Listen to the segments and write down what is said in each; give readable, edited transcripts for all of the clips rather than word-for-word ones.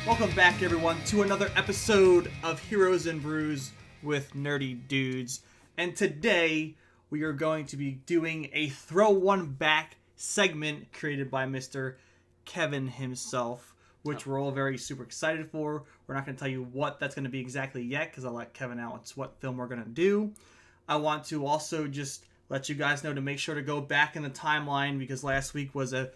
Welcome back, everyone, to another episode of Heroes Brews with Nerdy Dudes. And today, we are going to be doing a Throw One Back segment created by Mr. Kevin himself, which we're all very super excited for. We're not going to tell you what that's going to be exactly yet, because I'll let Kevin out what film we're going to do. I want to also just let you guys know to make sure to go back in the timeline, because last week was a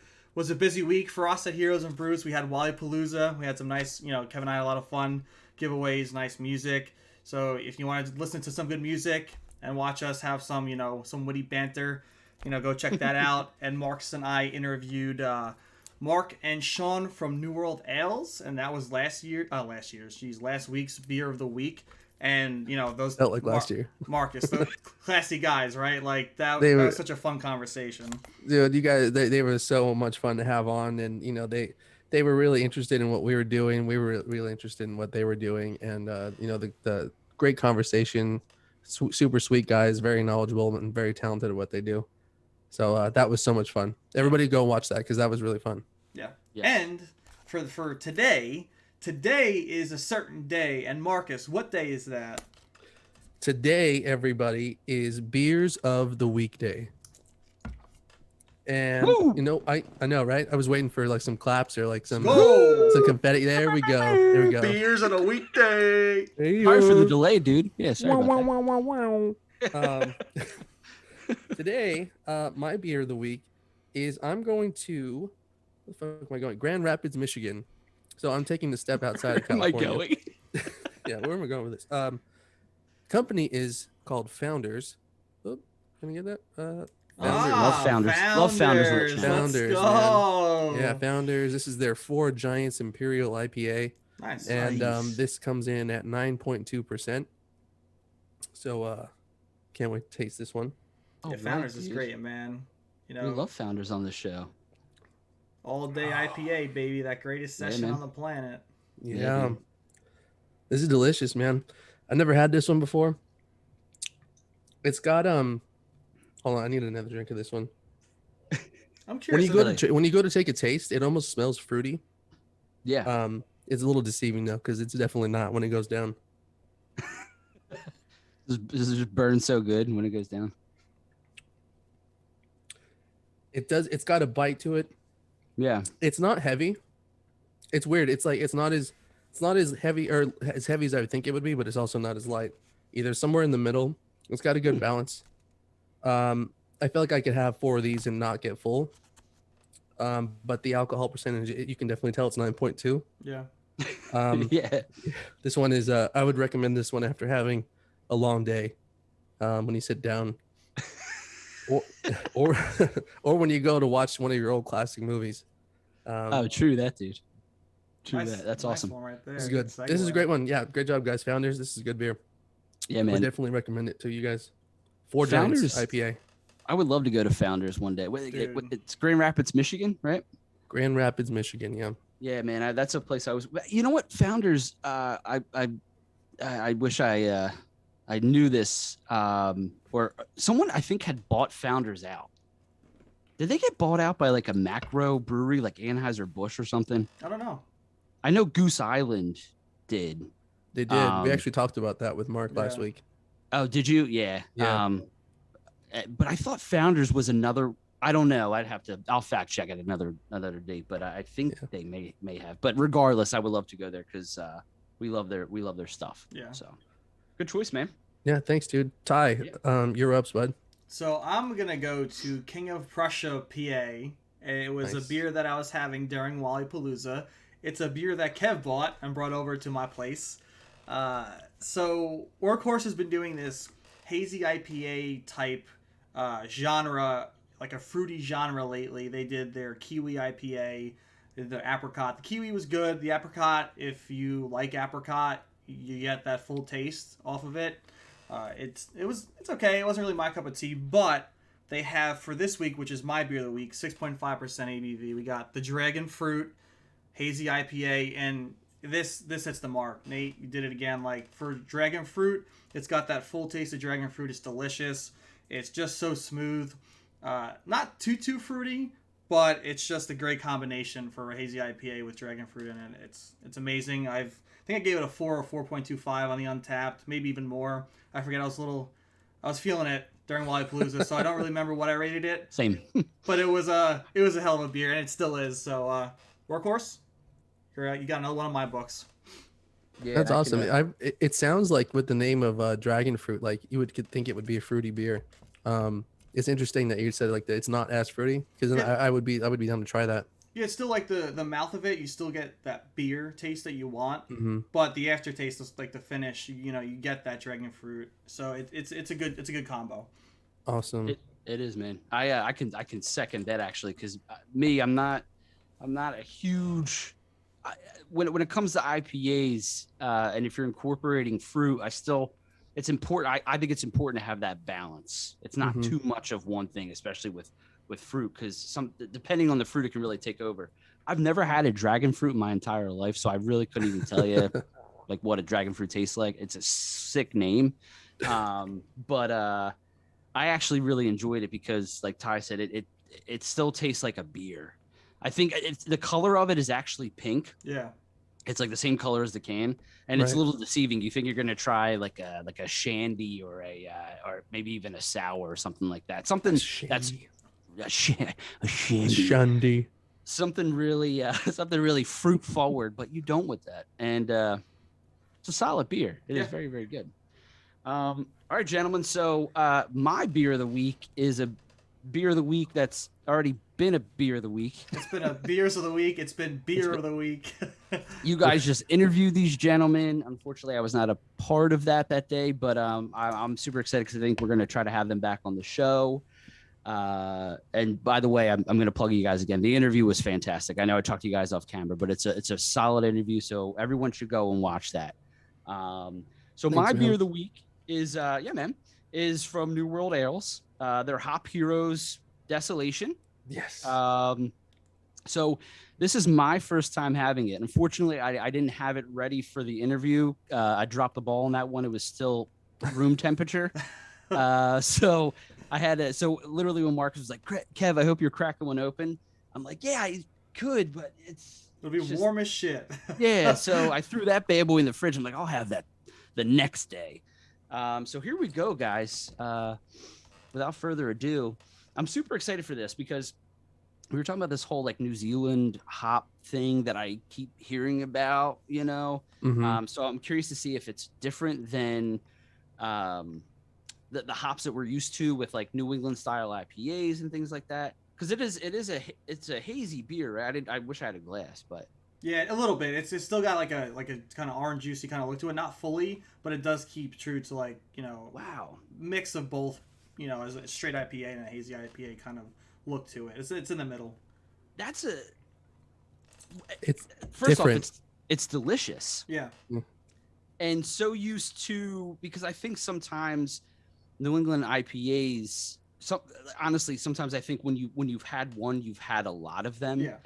busy week for us at Heroes and Brews. We had Palooza. We had some nice, Kevin and I had a lot of fun, giveaways, nice music. So if you want to listen to some good music and watch us have some, some witty banter, go check that out. And Marcus and I interviewed Mark and Sean from New World Ales, and that was last week's beer of the week. And those felt like last year. Marcus, those classy guys, right? Like that was such a fun conversation. Dude, you guys, they were so much fun to have on, and they were really interested in what we were doing. We were really interested in what they were doing, and the great conversation. Super sweet guys, very knowledgeable and very talented at what they do. So that was so much fun. Everybody go watch that because that was really fun. Yeah. Yes. And for today. Today is a certain day, and Marcus, what day is that? Today, everybody, is Beers of the Weekday. And, Woo! I know, right? I was waiting for, some claps or, some confetti. There we go. There we go. Beers of the Weekday. Sorry for the delay, dude. Yeah, sorry Today, my beer of the week is I'm going to, where the fuck am I going? Grand Rapids, Michigan. So I'm taking the step outside of California. Am I going? Yeah, where am I going with this? Company is called Founders. Oh, can I get that? Founders. Love Founders. Love Founders. Founders. Let's go. Man. Yeah, Founders. This is their Four Giants Imperial IPA. Nice. And this comes in at 9.2%. So can't wait to taste this one. Yeah, Founders is great, man. We love Founders on this show. All day IPA, baby. That greatest session on the planet. Yeah. This is delicious, man. I never had this one before. It's got hold on, I need another drink of this one. I'm curious. When you go to take a taste, it almost smells fruity. Yeah. It's a little deceiving though, because it's definitely not when it goes down. This just burns so good when it goes down. It does. It's got a bite to it. Yeah, it's not heavy. It's weird. It's not as heavy or as heavy as I would think it would be, but it's also not as light either. Somewhere in the middle. It's got a good balance. I feel like I could have 4 of these and not get full. But the alcohol percentage, you can definitely tell it's 9.2. Yeah. Yeah. This one is. I would recommend this one after having a long day, when you sit down. or when you go to watch one of your old classic movies. True that, dude. Nice, That's awesome. One right there. This is good. This is a great one. Yeah, great job, guys. Founders, this is a good beer. Yeah, man. I definitely recommend it to you guys. Four Giants IPA. I would love to go to Founders one day. It's Grand Rapids, Michigan, right? Grand Rapids, Michigan. Yeah. Yeah, man. That's a place I was. You know what? Founders. I wish I knew this. Or someone I think had bought Founders out. Did they get bought out by a macro brewery like Anheuser-Busch or something? I don't know. I know Goose Island did. They did. We actually talked about that with Mark last week. Oh, did you? Yeah. But I thought Founders was another. I don't know. I'll fact check it another date. But I think they may have. But regardless, I would love to go there because we love their stuff. Yeah. So good choice, man. Yeah, thanks, dude. Ty, you're up, bud. So I'm going to go to King of Prussia, PA. It was a beer that I was having during Palooza. It's a beer that Kev bought and brought over to my place. So Workhorse has been doing this Hazy IPA type genre, like a fruity genre lately. They did their Kiwi IPA, the apricot. The Kiwi was good. The apricot, if you like apricot, you get that full taste off of it. It's okay. It wasn't really my cup of tea, but they have for this week, which is my beer of the week, 6.5% ABV. We got the Dragon Fruit Hazy IPA, and this hits the mark. Nate, you did it again. Like for Dragon Fruit, it's got that full taste of Dragon Fruit. It's delicious. It's just so smooth. Not too fruity, but it's just a great combination for a hazy IPA with dragon fruit in it. It's amazing. I think I gave it a 4 or 4.25 on the Untapped, maybe even more. I forget. I was feeling it during Wallapalooza, so I don't really remember what I rated it. Same. But it was a hell of a beer, and it still is. So Workhorse, you got another one of my books. Yeah, That's awesome. It sounds like with the name of dragon fruit, like you would think it would be a fruity beer. It's interesting that you said like that it's not as fruity, because Yeah. I would be down to try that. Yeah, it's still like the mouth of it. You still get that beer taste that you want, Mm-hmm. but the aftertaste is like the finish. You get that dragon fruit. So it's a good combo. Awesome. It is, man. I can second that actually, because I'm not a huge when it comes to IPAs, and if you're incorporating fruit, it's important. I think it's important to have that balance. It's not Mhm. too much of one thing, especially with fruit, because depending on the fruit, it can really take over. I've never had a dragon fruit in my entire life, so I really couldn't even tell you like what a dragon fruit tastes like. It's a sick name, but I actually really enjoyed it because, like Ty said, it still tastes like a beer. I think the color of it is actually pink. Yeah. It's like the same color as the can, and it's a Right. little deceiving. You think you're gonna try like a shandy or or maybe even a sour or something like that. Something that's a shandy. Shandy. Something really fruit forward, but you don't with that. And it's a solid beer. It is very, very good. All right, gentlemen. So my beer of the week is a beer of the week that's already been a beer of the week. It's been a beers of the week. It's been beer of the week. You guys just interviewed these gentlemen. Unfortunately, I was not a part of that day, but I'm super excited because I think we're going to try to have them back on the show. And by the way, I'm going to plug you guys again. The interview was fantastic. I know I talked to you guys off camera, but it's a solid interview, so everyone should go and watch that. So my beer of the week is is from New World Ales. Their Hop Heroes Desolation. Yes. So this is my first time having it. Unfortunately, I didn't have it ready for the interview. I dropped the ball on that one. It was still room temperature. So I had to, so literally when Marcus was like, Kev, I hope you're cracking one open. I'm like, yeah, I could, but it'll be warm as shit. Yeah. So I threw that bad boy in the fridge. I'm like, I'll have that the next day. So here we go, guys. Without further ado, I'm super excited for this because we were talking about this whole like New Zealand hop thing that I keep hearing about, you know? Mhm. So I'm curious to see if it's different than the hops that we're used to with like New England style IPAs and things like that. Cause it's a hazy beer, right? I wish I had a glass, but yeah, a little bit. It's still got like a kind of orange juicy kind of look to it. Not fully, but it does keep true to like, wow, mix of both, as a straight IPA and a hazy IPA kind of look to it. It's in the middle. It's first different. Off, it's delicious. Yeah. And so used to, because I think sometimes New England IPAs, honestly, sometimes I think when you've had one, you've had a lot of them. Yeah.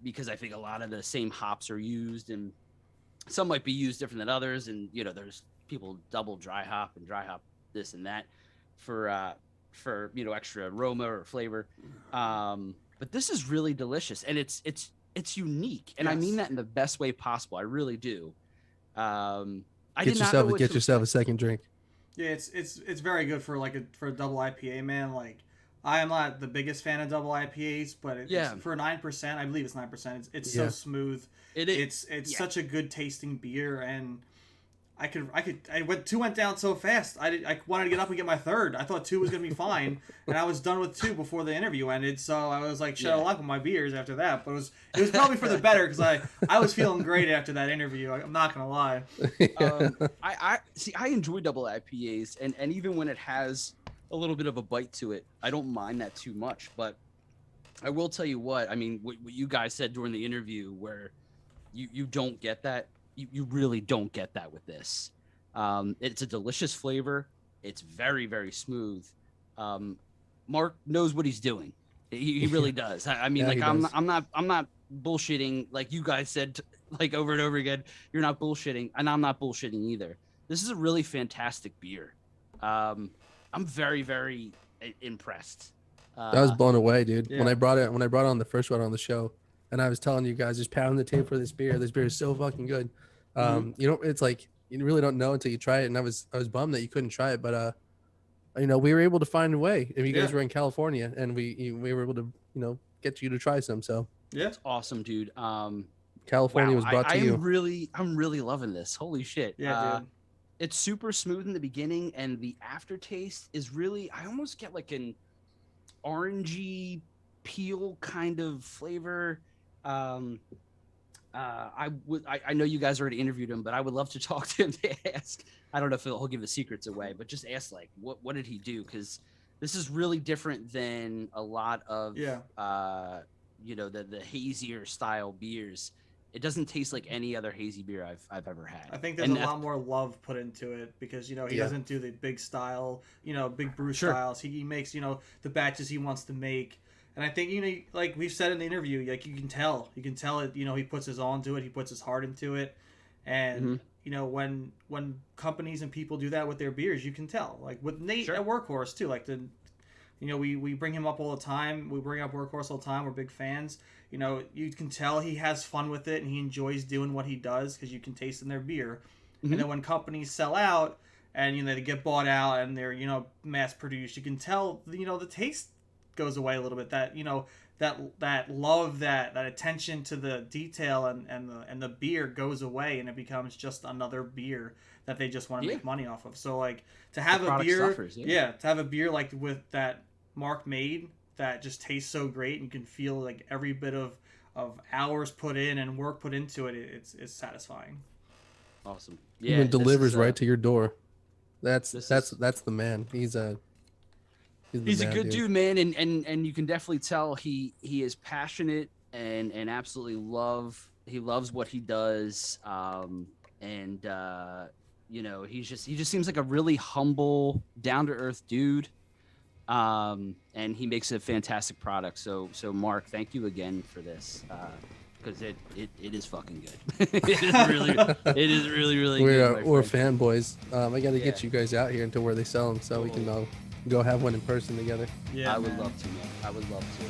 Because I think a lot of the same hops are used, and some might be used different than others. And there's people double dry hop this and that for extra aroma or flavor. But this is really delicious, and it's unique, and yes. I mean that in the best way possible. I really do. Get yourself a second drink. Yeah, it's very good for a double IPA, man. Like, I am not the biggest fan of double IPAs, but it's for 9%, I believe it's 9%. It's so smooth. It is. It's such a good tasting beer, and two went down so fast. I wanted to get up and get my third. I thought two was gonna be fine, and I was done with two before the interview ended. So I was like, shut up with my beers after that. But it was probably for the better because I was feeling great after that interview. I'm not gonna lie. I enjoy double IPAs, and even when it has a little bit of a bite to it, I don't mind that too much. But I will tell you what you guys said during the interview, where you don't get that. You really don't get that with this. It's a delicious flavor. It's very, very smooth. Mark knows what he's doing. He really does. I'm not bullshitting like you guys said like over and over again. You're not bullshitting, and I'm not bullshitting either. This is a really fantastic beer. I'm very, very impressed. I was blown away, dude. Yeah. When I brought it on the first one on the show, and I was telling you guys, just pound the tape for this beer. This beer is so fucking good. You know, it's like you really don't know until you try it. And I was bummed that you couldn't try it, but you know, we were able to find a way. If you guys were in California, and we were able to, you know, get you to try some. So Yeah, It's awesome, dude. California was brought to you. I'm really loving this. Holy shit. yeah, dude. It's super smooth in the beginning, and the aftertaste is really, I almost get like an orangey peel kind of flavor. I know you guys already interviewed him, but I would love to talk to him to ask. I don't know if he'll give the secrets away, but just ask like what did he do? Because this is really different than a lot of you know, the hazier style beers. It doesn't taste like any other hazy beer I've ever had. I think there's a lot more love put into it because, you know, he doesn't do the big style, you know, big brew styles. He makes, you know, the batches he wants to make. And I think, you know, like we've said in the interview, like you can tell it, you know, he puts his all into it. He puts his heart into it. And, you know, when companies and people do that with their beers, you can tell. Like with Nate at Workhorse too, like you know, we bring him up all the time. We bring up Workhorse all the time. We're big fans. You know, you can tell he has fun with it and he enjoys doing what he does because you can taste in their beer. And then when companies sell out and, you know, they get bought out and they're, you know, mass produced, you can tell, you know, the taste goes away a little bit. That, you know, that love, that attention to the detail and the beer goes away and it becomes just another beer that they just want to make money off of. So like to have a beer, to have a beer like with that Mark made that just tastes so great and you can feel like every bit of hours put in and work put into it, it's satisfying. Awesome. Yeah, even delivers right to your door. That's the man. He's a good dude, man, and you can definitely tell he is passionate and absolutely loves what he does. And you know, he just seems like a really humble, down to earth dude. And he makes a fantastic product. So Mark, thank you again for this. Because it is fucking good. It is really good. We're fanboys. I got to get you guys out here into where they sell them so we can go have one in person together. Yeah, I would love to, man. I would love to.